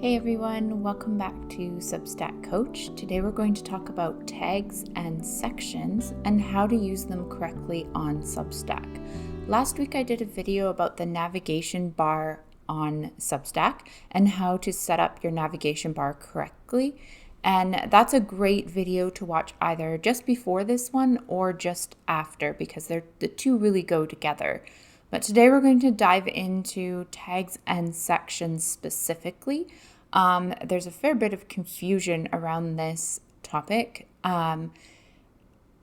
Hey everyone, welcome back to Substack Coach. Today we're going to talk about tags and sections and how to use them correctly on Substack. Last week I did a video about the navigation bar on Substack and how to set up your navigation bar correctly. And that's a great video to watch either just before this one or just after because the two really go together. But today we're going to dive into tags and sections specifically. There's a fair bit of confusion around this topic.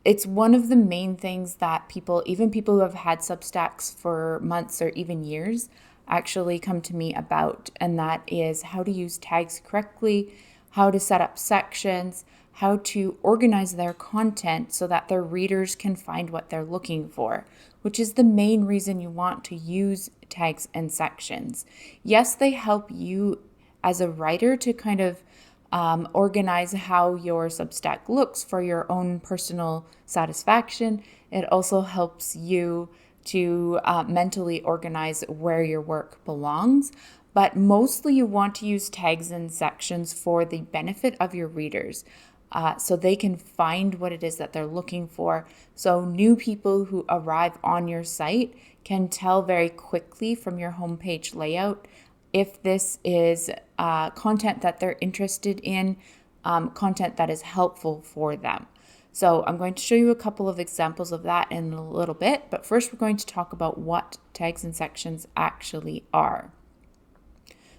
It's one of the main things that even people who have had Substacks for months or even years, actually come to me about, and that is how to use tags correctly, how to set up sections, how to organize their content so that their readers can find what they're looking for, which is the main reason you want to use tags and sections. Yes, they help you as a writer to kind of organize how your Substack looks for your own personal satisfaction. It also helps you to mentally organize where your work belongs. But mostly you want to use tags and sections for the benefit of your readers. So they can find what it is that they're looking for. So new people who arrive on your site can tell very quickly from your homepage layout if this is content that they're interested in, content that is helpful for them. So I'm going to show you a couple of examples of that in a little bit, but first we're going to talk about what tags and sections actually are.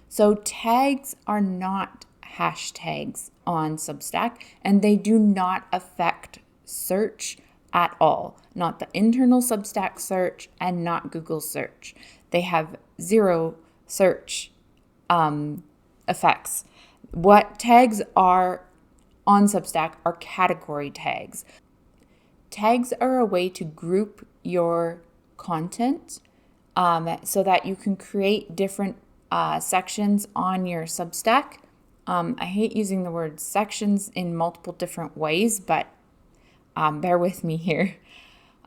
So tags are not hashtags on Substack, and they do not affect search at all. Not the internal Substack search and not Google search. They have zero search effects. What tags are on Substack are category tags. Tags are a way to group your content so that you can create different sections on your Substack. I hate using the word sections in multiple different ways, but bear with me here.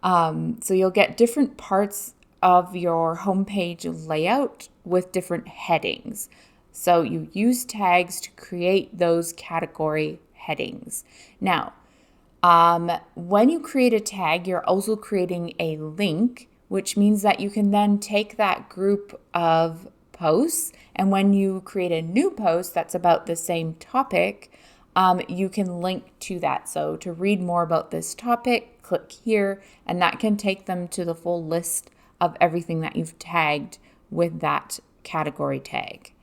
So you'll get different parts of your homepage layout with different headings. So you use tags to create those category headings. Now, when you create a tag, you're also creating a link, which means that you can then take that group of posts, and when you create a new post that's about the same topic, you can link to that. So to read more about this topic, click here, and that can take them to the full list of everything that you've tagged with that category tag.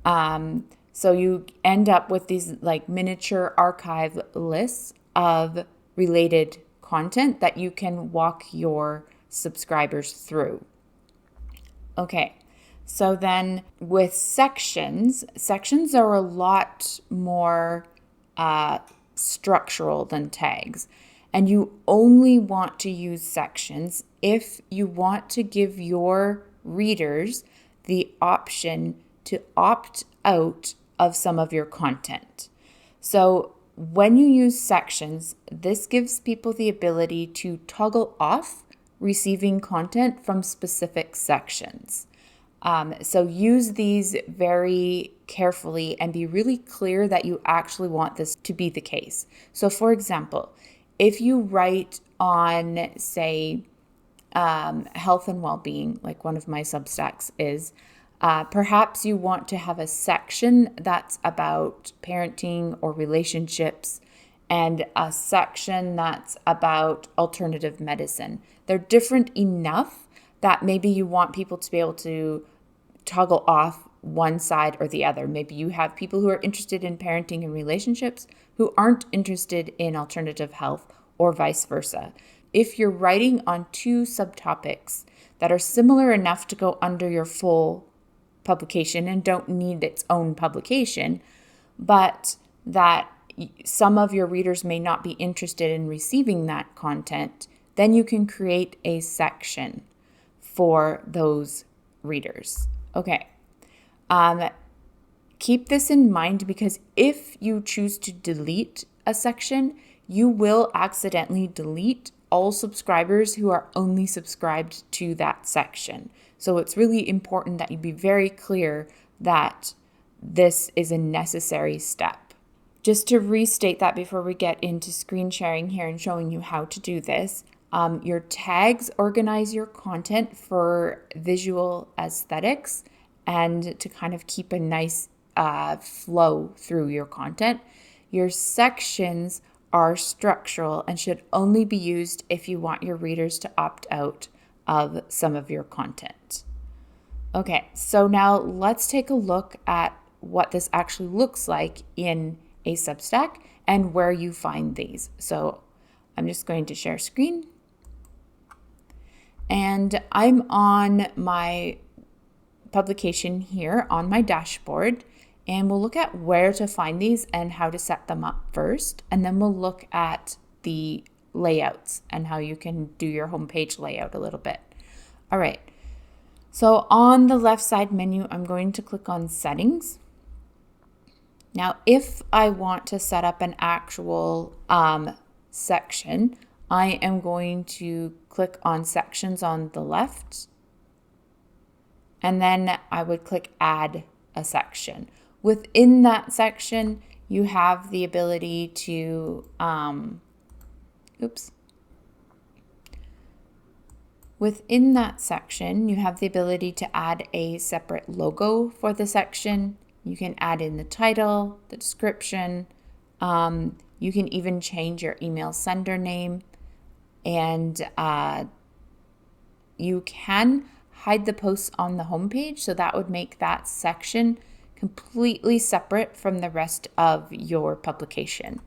So you end up with these like miniature archive lists of related content that you can walk your subscribers through. Okay, so then with sections are a lot more structural than tags. And you only want to use sections if you want to give your readers the option to opt out of some of your content. So when you use sections, this gives people the ability to toggle off receiving content from specific sections. So use these very carefully and be really clear that you actually want this to be the case. So for example, if you write on, say, health and well-being, like one of my Substacks is, perhaps you want to have a section that's about parenting or relationships and a section that's about alternative medicine. They're different enough that maybe you want people to be able to toggle off one side or the other. Maybe you have people who are interested in parenting and relationships who aren't interested in alternative health, or vice versa. If you're writing on two subtopics that are similar enough to go under your full publication and don't need its own publication, but that some of your readers may not be interested in receiving that content, then you can create a section for those readers. Okay. Keep this in mind because if you choose to delete a section, you will accidentally delete all subscribers who are only subscribed to that section. So it's really important that you be very clear that this is a necessary step. Just to restate that before we get into screen sharing here and showing you how to do this, your tags organize your content for visual aesthetics and to kind of keep a nice flow through your content. Your sections are structural and should only be used if you want your readers to opt out of some of your content. Okay, so now let's take a look at what this actually looks like in a Substack and where you find these. So I'm just going to share screen. And I'm on my publication here on my dashboard, and we'll look at where to find these and how to set them up first. And then we'll look at the layouts and how you can do your homepage layout a little bit. All right. So on the left side menu, I'm going to click on settings. Now, if I want to set up an actual section, I am going to click on sections on the left, and then I would click add a section. Within that section, you have the ability to, Within that section, you have the ability to add a separate logo for the section. You can add in the title, the description. You can even change your email sender name. And you can hide the posts on the homepage. So that would make that section completely separate from the rest of your publication.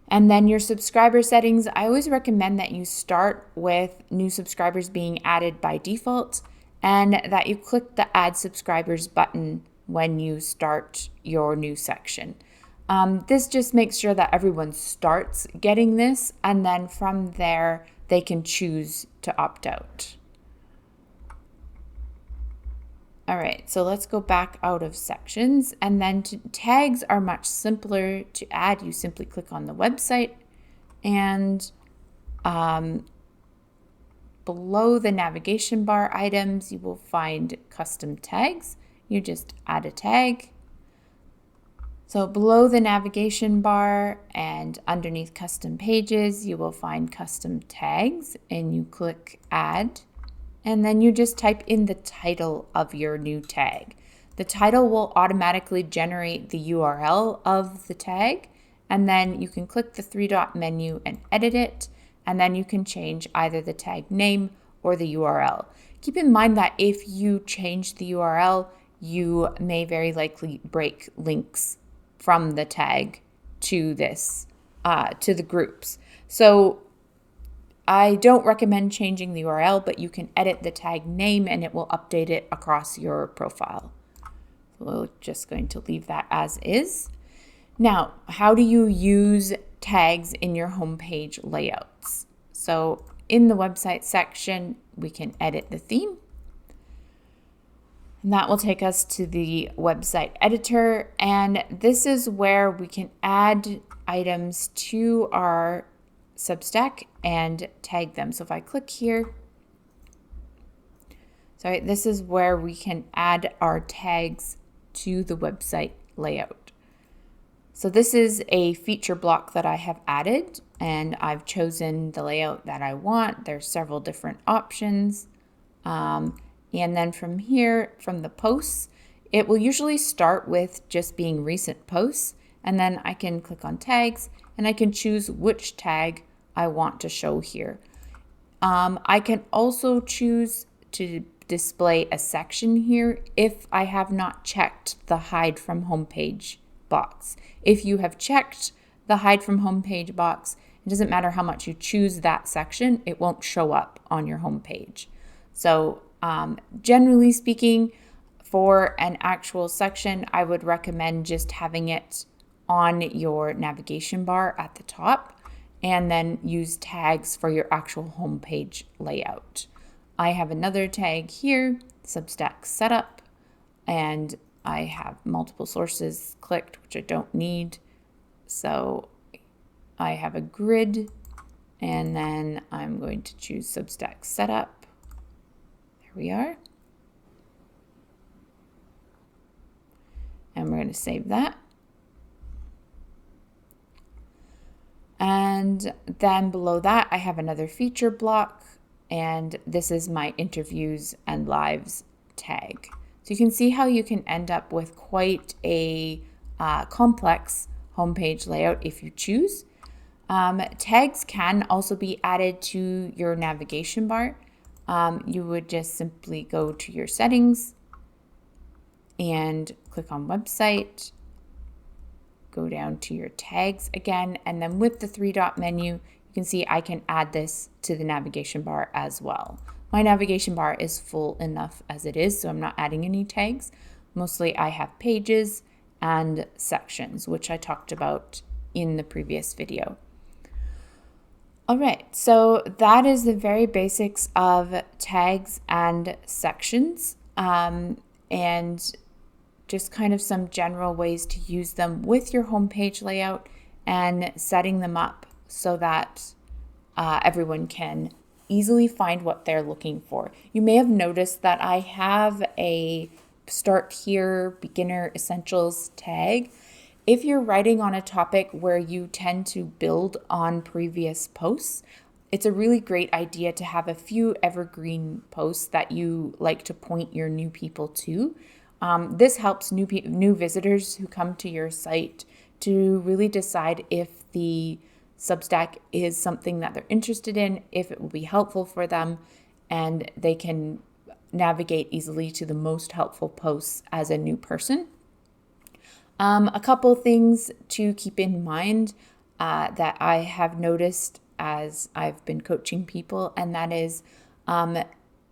And then your subscriber settings, I always recommend that you start with new subscribers being added by default and that you click the add subscribers button when you start your new section. This just makes sure that everyone starts getting this, and then from there they can choose to opt out. All right, so let's go back out of sections, and then tags are much simpler to add. You simply click on the website, and below the navigation bar items, you will find custom tags. You just add a tag. So below the navigation bar and underneath custom pages, you will find custom tags, and you click add. And then you just type in the title of your new tag. The title will automatically generate the URL of the tag, and then you can click the three-dot menu and edit it, and then you can change either the tag name or the URL. Keep in mind that if you change the URL, you may very likely break links from the tag to this, to the groups. So I don't recommend changing the URL, but you can edit the tag name and it will update it across your profile. So we're just going to leave that as is. Now, how do you use tags in your homepage layouts? So in the website section, we can edit the theme. And that will take us to the website editor. And this is where we can add items to our Substack and tag them. So if I click here, this is where we can add our tags to the website layout. So this is a feature block that I have added, and I've chosen the layout that I want. There's several different options. And then from here, from the posts, it will usually start with just being recent posts. And then I can click on tags and I can choose which tag I want to show here. I can also choose to display a section here if I have not checked the hide from homepage box. If you have checked the hide from homepage box, it doesn't matter how much you choose that section, it won't show up on your homepage. So generally speaking, for an actual section, I would recommend just having it on your navigation bar at the top, and then use tags for your actual homepage layout. I have another tag here, Substack setup, and I have multiple sources clicked, which I don't need. So I have a grid, and then I'm going to choose Substack setup. There we are. And we're going to save that. And then below that, I have another feature block, and this is my interviews and lives tag. So you can see how you can end up with quite a complex homepage layout if you choose. Tags can also be added to your navigation bar. You would just simply go to your settings and click on website, go down to your tags again, and then with the 3-dot menu, you can see I can add this to the navigation bar as well. My navigation bar is full enough as it is, so I'm not adding any tags. Mostly I have pages and sections, which I talked about in the previous video. All right, so that is the very basics of tags and sections, and just kind of some general ways to use them with your homepage layout and setting them up so that everyone can easily find what they're looking for. You may have noticed that I have a Start Here Beginner Essentials tag. If you're writing on a topic where you tend to build on previous posts, it's a really great idea to have a few evergreen posts that you like to point your new people to. This helps new visitors who come to your site to really decide if the Substack is something that they're interested in, if it will be helpful for them, and they can navigate easily to the most helpful posts as a new person. A couple things to keep in mind that I have noticed as I've been coaching people, and that is,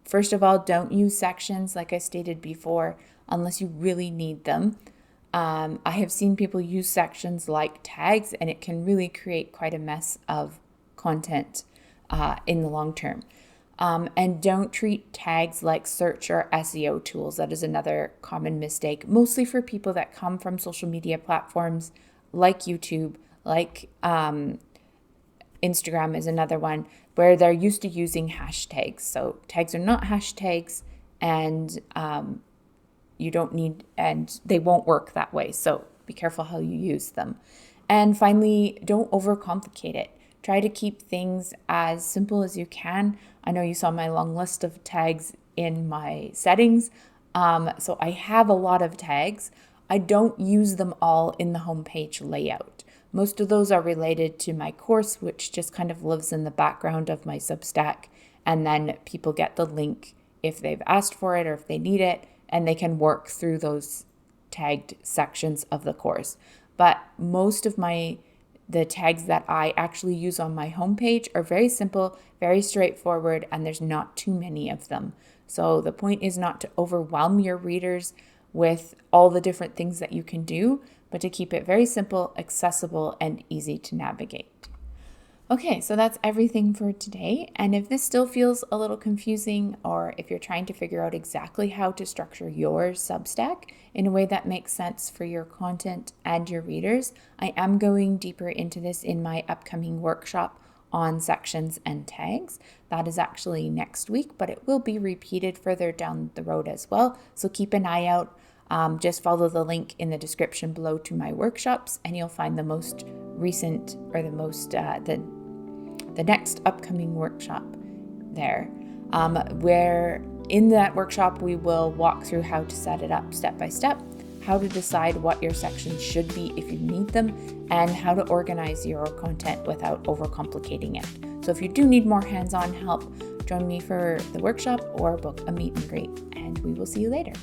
first of all, don't use sections, like I stated before, unless you really need them. I have seen people use sections like tags, and it can really create quite a mess of content in the long term. And don't treat tags like search or SEO tools. That is another common mistake, mostly for people that come from social media platforms like YouTube, like Instagram is another one, where they're used to using hashtags. So tags are not hashtags, and you don't need, and they won't work that way. So be careful how you use them. And finally, don't overcomplicate it. Try to keep things as simple as you can. I know you saw my long list of tags in my settings. So I have a lot of tags. I don't use them all in the homepage layout. Most of those are related to my course, which just kind of lives in the background of my Substack. And then people get the link if they've asked for it or if they need it, and they can work through those tagged sections of the course. But most of the tags that I actually use on my homepage are very simple, very straightforward, and there's not too many of them. So the point is not to overwhelm your readers with all the different things that you can do, but to keep it very simple, accessible, and easy to navigate. Okay, so that's everything for today. And if this still feels a little confusing, or if you're trying to figure out exactly how to structure your Substack in a way that makes sense for your content and your readers, I am going deeper into this in my upcoming workshop on sections and tags. That is actually next week, but it will be repeated further down the road as well. So keep an eye out. Just follow the link in the description below to my workshops, and you'll find the most recent, or the next upcoming workshop there, where in that workshop we will walk through how to set it up step by step, how to decide what your sections should be if you need them, and how to organize your content without overcomplicating it. So if you do need more hands-on help, join me for the workshop or book a meet and greet, and we will see you later.